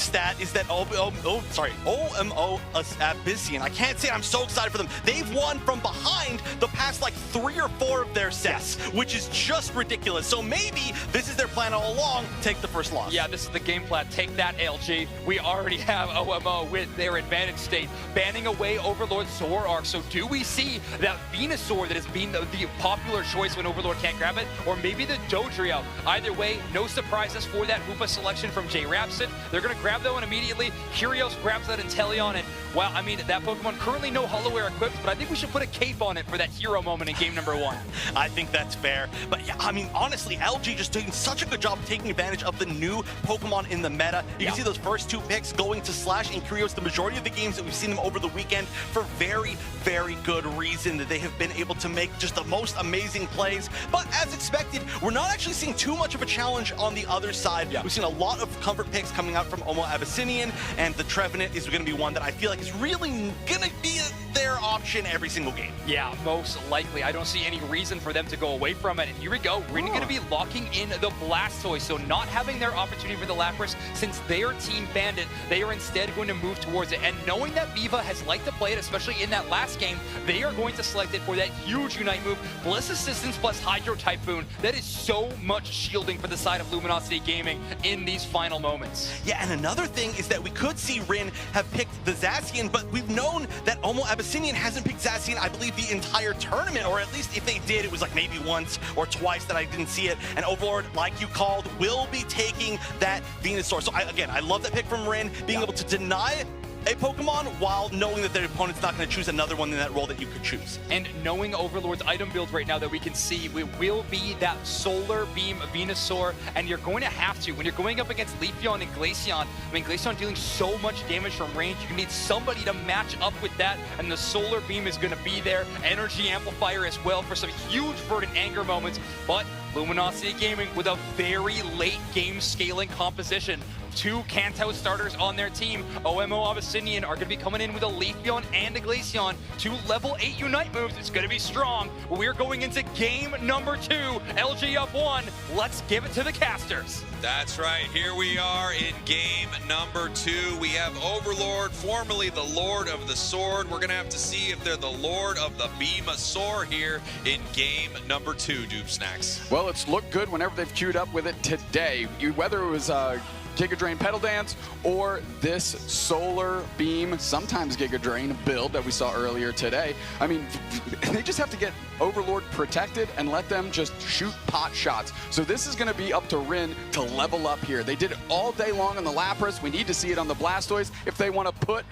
stat is that OMO Abyssinian, I can't say I'm so excited for them. They've won from behind the past like 3 or 4 of their sets, which is just ridiculous. So maybe this is their plan all along, take the first loss. Yeah, this is the game plan. Take that, LG. We already have OMO with their advantage state, banning away Overlord Zor Arc. So do we see that Venusaur that has been the popular choice when Overlord can't grab it, or maybe the Dodrio? Either way, no surprises for that Hoopa selection from J Rapsid. They're going to grab that one immediately. Curios grabs that Inteleon, and well, I mean, that Pokemon currently no Hollow-Air equipped, but I think we should put a cape on it for that hero moment in game number 1. I think that's fair. But yeah, I mean, honestly, LG just doing such a good job of taking advantage of the new Pokemon in the meta. You can see those first 2 picks going to Slash and Curios the majority of the games that we've seen them over the weekend for very, very good reason, that they have been able to make just the most amazing plays. But as expected, we're not actually seeing too much of a challenge on the other side. We've seen a lot of comfort picks coming out from OMO Abyssinian, and the Trevenant is going to be one that I feel like is really going to be their option every single game. Yeah, most likely. I don't see any reason for them to go away from it. And here we go. We're going to be locking in the Blastoise. So not having their opportunity for the Lapras, since their team banned it, they are instead going to move towards it. And knowing that Viva has liked to play it, especially in that last game, they are going to select it for that huge Unite move. Bliss Assistance plus Hydro Typhoon. That is so much shielding for the side of Luminosity Gaming in these final moments. Yeah, and another thing is that we could see Rin have picked the Zacian, but we've known that OMO Abyssinian hasn't picked Zacian, I believe, the entire tournament, or at least if they did, it was like maybe once or twice that I didn't see it. And Overlord, like you called, will be taking that Venusaur. So again, I love that pick from Rin, being able to deny a Pokemon while knowing that their opponent's not going to choose another one in that role that you could choose. And knowing Overlord's item build right now that we can see, it will be that Solar Beam Venusaur, and you're going to have to. When you're going up against Leafeon and Glaceon, I mean, Glaceon dealing so much damage from range, you need somebody to match up with that, and the Solar Beam is going to be there. Energy Amplifier as well for some huge Verdant Anger moments, but Luminosity Gaming with a very late game scaling composition. 2 Kanto starters on their team. OMO Abyssinian are going to be coming in with a Leafeon and a Glaceon. 2 level 8 Unite moves. It's going to be strong. We're going into game number 2. LG up 1. Let's give it to the casters. That's right. Here we are in game number 2. We have Overlord, formerly the Lord of the Sword. We're going to have to see if they're the Lord of the Venusaur here in game number 2, Doob Snacks. Well, it's looked good whenever they've queued up with it today. Whether it was Giga Drain Pedal Dance or this Solar Beam, sometimes Giga Drain build that we saw earlier today. I mean, they just have to get Overlord protected and let them just shoot pot shots. So this is going to be up to Rin to level up here. They did it all day long on the Lapras. We need to see it on the Blastoise if they want to put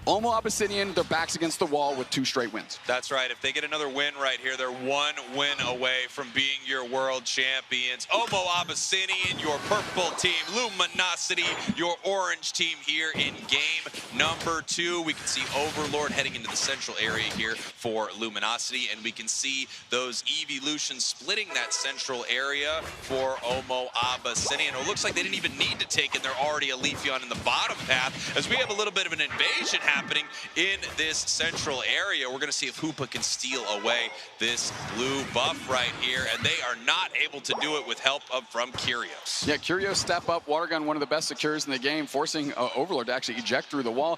OMO Abyssinian, their backs against the wall with 2 straight wins. That's right. If they get another win right here, they're 1 win away from being your world champions. OMO Abyssinian, your purple team. Luminosity, your orange team here in game number 2. We can see Overlord heading into the central area here for Luminosity, and we can see those evolutions splitting that central area for OMO Abyssinian. It looks like they didn't even need to take it. They're already a Leafeon in the bottom path, as we have a little bit of an invasion happening in this central area. We're going to see if Hoopa can steal away this blue buff right here, and they are not able to do it with help from Curios. Yeah, Curios step up. Water Gun, one of the best secures in the game, forcing Overlord to actually eject through the wall.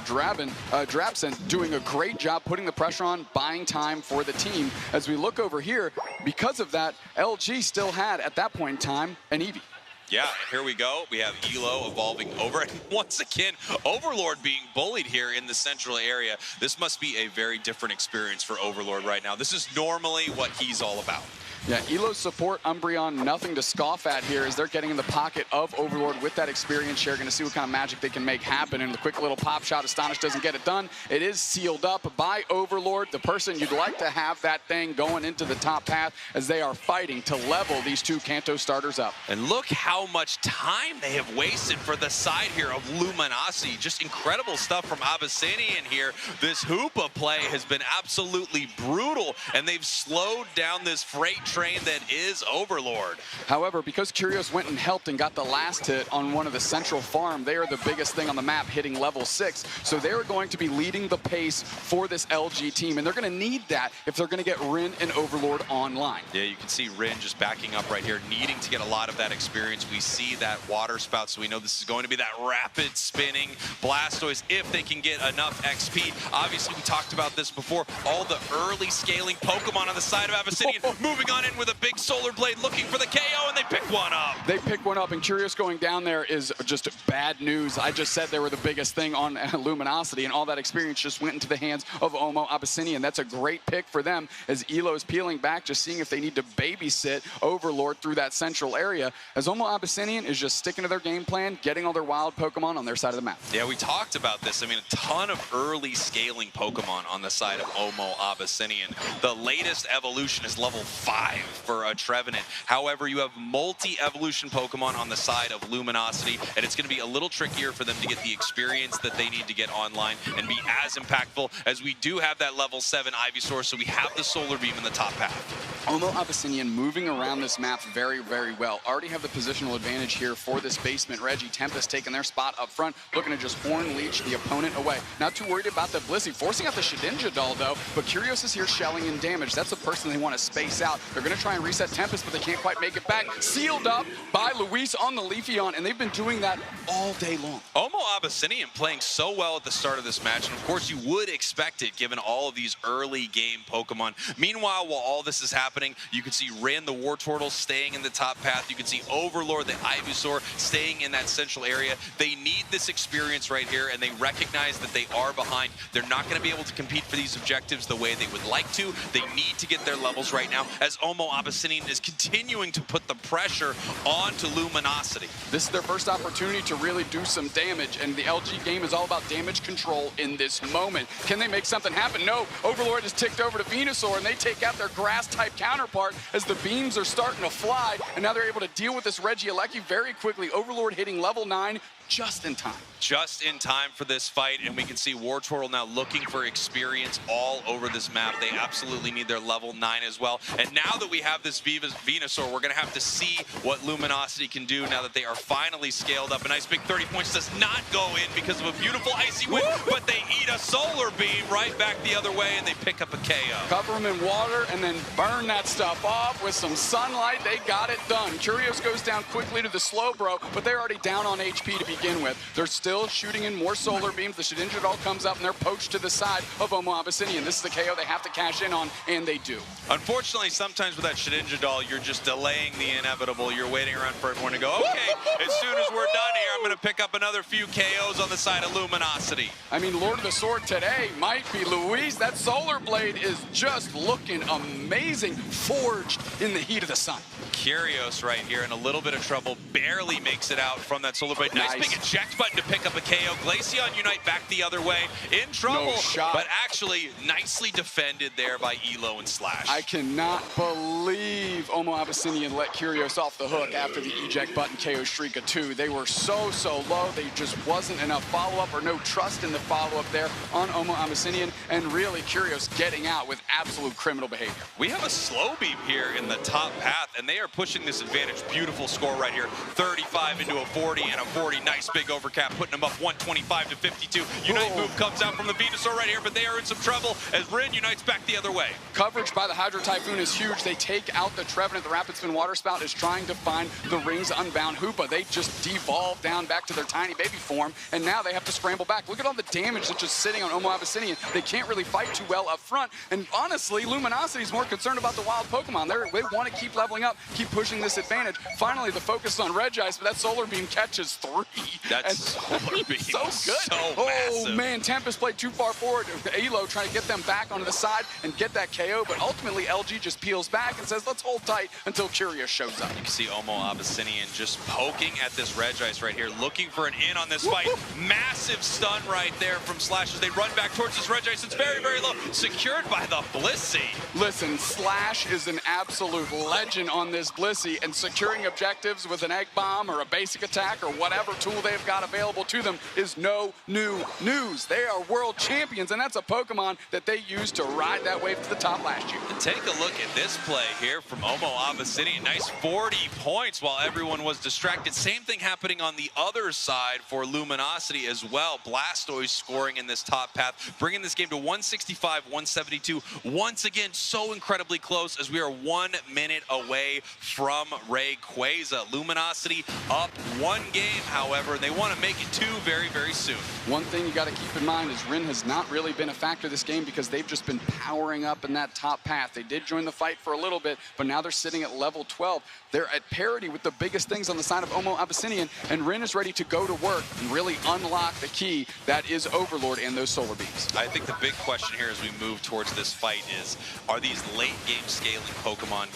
Drabson doing a great job putting the pressure on, buying time for the team. As we look over here, because of that, LG still had, at that point in time, an Eevee. Yeah, here we go. We have Elo evolving over, and once again, Overlord being bullied here in the central area. This must be a very different experience for Overlord right now. This is normally what he's all about. Yeah, Elo's support, Umbreon, nothing to scoff at here as they're getting in the pocket of Overlord with that experience share. Going to see what kind of magic they can make happen. And the quick little pop shot, Astonish doesn't get it done. It is sealed up by Overlord, the person you'd like to have that thing going into the top path as they are fighting to level these 2 Kanto starters up. And look how much time they have wasted for the side here of Luminosity. Just incredible stuff from Abyssinian here. This Hoopa play has been absolutely brutal, and they've slowed down this freight train train that is Overlord. However, because Curios went and helped and got the last hit on one of the central farm, they are the biggest thing on the map, hitting level 6. So they're going to be leading the pace for this LG team, and they're going to need that if they're going to get Rin and Overlord online. Yeah, you can see Rin just backing up right here, needing to get a lot of that experience. We see that water spout, so we know this is going to be that rapid spinning Blastoise if they can get enough XP. Obviously, we talked about this before, all the early scaling Pokemon on the side of Abyssinian, moving on in with a big Solar Blade, looking for the KO, and they pick one up. They pick one up, and Curious going down there is just bad news. I just said they were the biggest thing on Luminosity, and all that experience just went into the hands of OMO Abyssinian. That's a great pick for them as Elo's peeling back, just seeing if they need to babysit Overlord through that central area, as OMO Abyssinian is just sticking to their game plan, getting all their wild Pokemon on their side of the map. Yeah, we talked about this. I mean, a ton of early scaling Pokemon on the side of OMO Abyssinian. The latest evolution is level 5 for a Trevenant. However, you have multi-evolution Pokemon on the side of Luminosity, and it's going to be a little trickier for them to get the experience that they need to get online and be as impactful, as we do have that level 7 Ivysaur, so we have the Solar Beam in the top path. OMO Abyssinian moving around this map very, very well. Already have the positional advantage here for this basement. Reggie, Tempest taking their spot up front, looking to just Horn Leech the opponent away. Not too worried about the Blissey, forcing out the Shedinja doll though, but Curios is here shelling in damage. That's the person they want to space out. They're going to try and reset Tempest, but they can't quite make it back. Sealed up by Luis on the Leafeon, and they've been doing that all day long. OMO Abyssinian playing so well at the start of this match, and of course you would expect it given all of these early game Pokemon. Meanwhile, while all this is happening, you can see Rin the Wartortle staying in the top path. You can see Overlord the Ivysaur staying in that central area. They need this experience right here, and they recognize that they are behind. They're not going to be able to compete for these objectives the way they would like to. They need to get their levels right now, as OMO Abyssinian is continuing to put the pressure onto Luminosity. This is their first opportunity to really do some damage, and the LG game is all about damage control in this moment. Can they make something happen? No. Overlord is ticked over to Venusaur, and they take out their grass-type counterpart as the beams are starting to fly, and now they're able to deal with this Regieleki very quickly. Overlord hitting level 9 just in time. Just in time for this fight, and we can see Wartortle now looking for experience all over this map. They absolutely need their level 9 as well. And now that we have this Venusaur, we're going to have to see what Luminosity can do now that they are finally scaled up. A nice big 30 points does not go in because of a beautiful icy wind, but they eat a Solar Beam right back the other way, and they pick up a KO. Cover them in water and then burn that stuff off with some sunlight. They got it done. Curios goes down quickly to the Slowbro, but they're already down on HP to begin with. They're still shooting in more Solar Beams. The Shedinja doll comes up, and they're poached to the side of OMO Abyssinian. This is the KO they have to cash in on, and they do. Unfortunately, sometimes with that Shedinja doll, you're just delaying the inevitable. You're waiting around for everyone to go, okay, as soon as we're done here, I'm going to pick up another few KOs on the side of Luminosity. I mean, Lord of the Sword today might be Luis. That Solar Blade is just looking amazing, forged in the heat of the sun. Curios right here in a little bit of trouble, barely makes it out from that Solar Blade. Nice big eject button to pick up a KO. Glaceon Unite back the other way, in trouble, but actually nicely defended there by Elo and Slash. I cannot believe OMO Abyssinian let Curios off the hook after the eject button KO Shrika 2. They were so low. They just wasn't enough follow-up or no trust in the follow-up there on OMO Abyssinian, and really Curios getting out with absolute criminal behavior. We have a slow beam here in the top path, and they are pushing this advantage. Beautiful score right here. 35 into a 40 and a 40. Nice big overcap, putting them up 125 to 52. Unite move comes out from the Venusaur right here, but they are in some trouble as Rin unites back the other way. Coverage by the Hydro Typhoon is huge. They take out the Trevenant. The Rapid Spin Water Spout is trying to find the Rings Unbound Hoopa. They just devolve down back to their tiny baby form, and now they have to scramble back. Look at all the damage that's just sitting on OMO Abyssinian. They can't really fight too well up front, and honestly, Luminosity is more concerned about the wild Pokemon. They want to keep leveling up, keep pushing this advantage. Finally, the focus is on Regice, but that Solar Beam catches 3. That's Solar Beam. So good. So massive. Man, Tempest played too far forward. Elo trying to get them back onto the side and get that KO, but ultimately LG just peels back and says, let's hold tight until Curious shows up. You can see OMO Abyssinian just poking at this Regice right here, looking for an in on this fight. Massive stun right there from Slash as they run back towards this Regice. It's very low. Secured by the Blissey. Listen, Slash is an absolute legend on this Blissey, and securing objectives with an Egg Bomb or a basic attack or whatever tool they've got available to them them is no new news. They are world champions, and that's a Pokemon that they used to ride that wave to the top last year. And take a look at this play here from OMO Abyssinian. Nice 40 points while everyone was distracted. Same thing happening on the other side for Luminosity as well. Blastoise scoring in this top path, bringing this game to 165-172. Once again, so incredibly close as we are 1 minute away from Rayquaza. Luminosity up 1 game, however, and they want to make it 2 very, very soon. One thing you got to keep in mind is Rin has not really been a factor this game because they've just been powering up in that top path. They did join the fight for a little bit, but now they're sitting at level 12. They're at parity with the biggest things on the side of OMO Abyssinian, and Rin is ready to go to work and really unlock the key that is Overlord and those solar beams. I think the big question here as we move towards this fight is, are these late game scaling Pokemon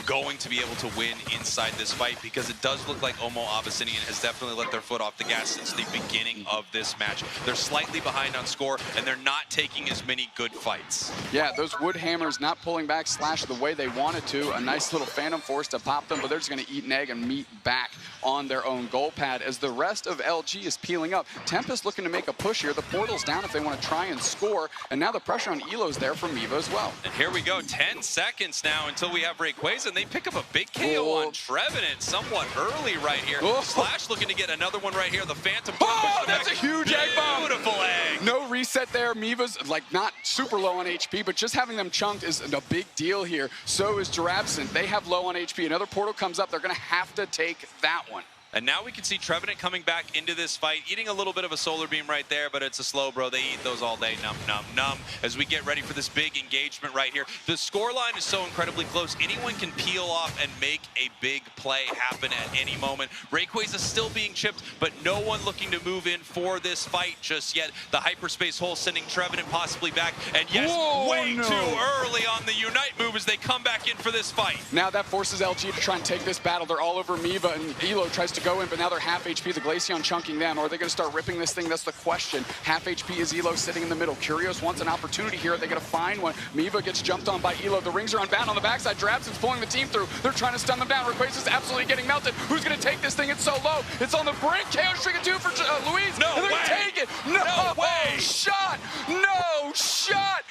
going to be able to win inside this fight? Because it does look like OMO Abyssinian has definitely let their foot off the gas since the beginning of this match. They're slightly behind on score, and they're not taking as many good fights. Yeah, those Wood Hammers not pulling back Slash the way they wanted to. A nice little Phantom Force to pop them, but they're just going to eat an egg and meet back on their own goal pad as the rest of LG is peeling up. Tempest looking to make a push here. The portal's down if they want to try and score, and now the pressure on Elo's there from Miva as well. And here we go, 10 seconds now until we have Rayquaza, and they pick up a big KO on Trevenant somewhat early right here. Slash looking to get another one right here. The Phantom. Oh, that's a huge egg bomb. Beautiful egg. No reset there. Miva's like not super low on HP, but just having them chunked is a big deal here. So is Girafson. They have low on HP. Another portal comes up. They're going to have to take that one. And now we can see Trevenant coming back into this fight, eating a little bit of a solar beam right there, but it's a slow, bro. They eat those all day, num, num, num, as we get ready for this big engagement right here. The scoreline is so incredibly close. Anyone can peel off and make a big play happen at any moment. Rayquaza is still being chipped, but no one looking to move in for this fight just yet. The hyperspace hole sending Trevenant possibly back, and yes, way too early on the Unite move as they come back in for this fight. Now that forces LG to try and take this battle. They're all over Miva, and Elo tries to go in, but now they're half HP. The Glaceon chunking them. Or are they going to start ripping this thing? That's the question. Half HP is Elo sitting in the middle. Curios wants an opportunity here. Are they going to find one? Miva gets jumped on by Elo. The rings are unbound on the backside. Drabson's pulling the team through. They're trying to stun them down. Rayquaza's absolutely getting melted. Who's going to take this thing? It's so low. It's on the brink. KO String 2 for Louise. No and way. Take it. No way. Shot. No shot.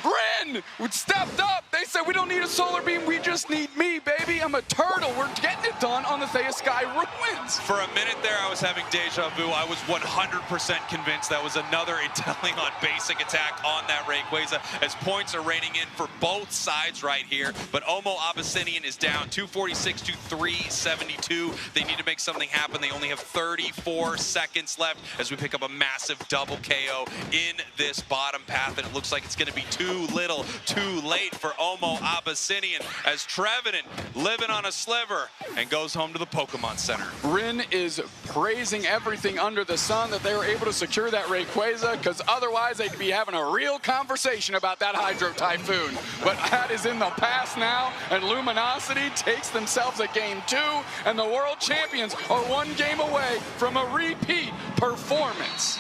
Rin stepped up. They said, we don't need a solar beam. We just need me, baby. I'm a turtle. We're getting it done on the Thea Sky Ruins. For a minute there, I was having deja vu. I was 100% convinced that was another Inteleon on basic attack on that Rayquaza as points are raining in for both sides right here. But OMO Abyssinian is down 246 to 372. They need to make something happen. They only have 34 seconds left as we pick up a massive double KO in this bottom path, and it looks like it's going to be too little, too late for OMO Abyssinian as Trevenant living on a sliver and goes home to the Pokemon Center. Rin is praising everything under the sun that they were able to secure that Rayquaza, because otherwise they'd be having a real conversation about that Hydro Typhoon. But that is in the past now, and Luminosity takes themselves a game 2, and the world champions are 1 game away from a repeat performance.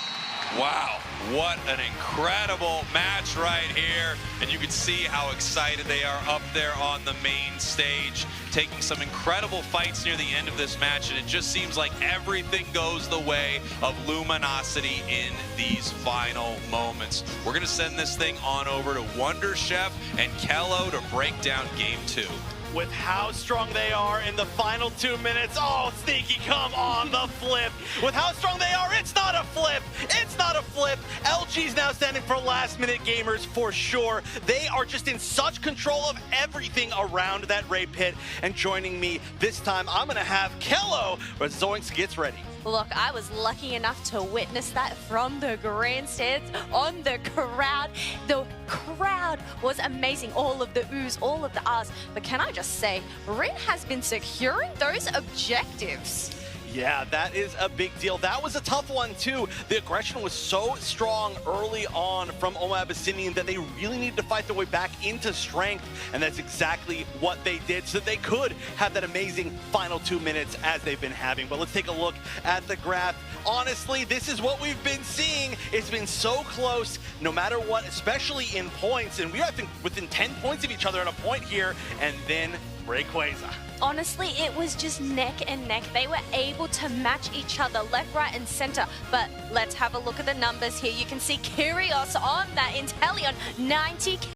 Wow, what an incredible match right here. And you can see how excited they are up there on the main stage, taking some incredible fights near the end of this match. And it just seems like everything goes the way of Luminosity in these final moments. We're going to send this thing on over to Wonder Chef and Kello to break down game 2. With how strong they are in the final 2 minutes. Oh, Sneaky, come on, the flip. With how strong they are, it's not a flip. It's not a flip. LG's now standing for last-minute gamers for sure. They are just in such control of everything around that Ray Pit. And joining me this time, I'm going to have Kello as Zoinks gets ready. Look, I was lucky enough to witness that from the grandstands on the crowd. The crowd was amazing. All of the oohs, all of the ahs. But can I just say, Rin has been securing those objectives. Yeah, that is a big deal. That was a tough one, too. The aggression was so strong early on from OMO Abyssinian that they really needed to fight their way back into strength, and that's exactly what they did, so they could have that amazing final 2 minutes as they've been having. But let's take a look at the graph. Honestly, this is what we've been seeing. It's been so close, no matter what, especially in points, and we are, I think, within 10 points of each other at a point here, and then Rayquaza. honestly, it was just neck and neck. They were able to match each other left, right, and center. But let's have a look at the numbers here. You can see Kyrgios on that Inteleon, 90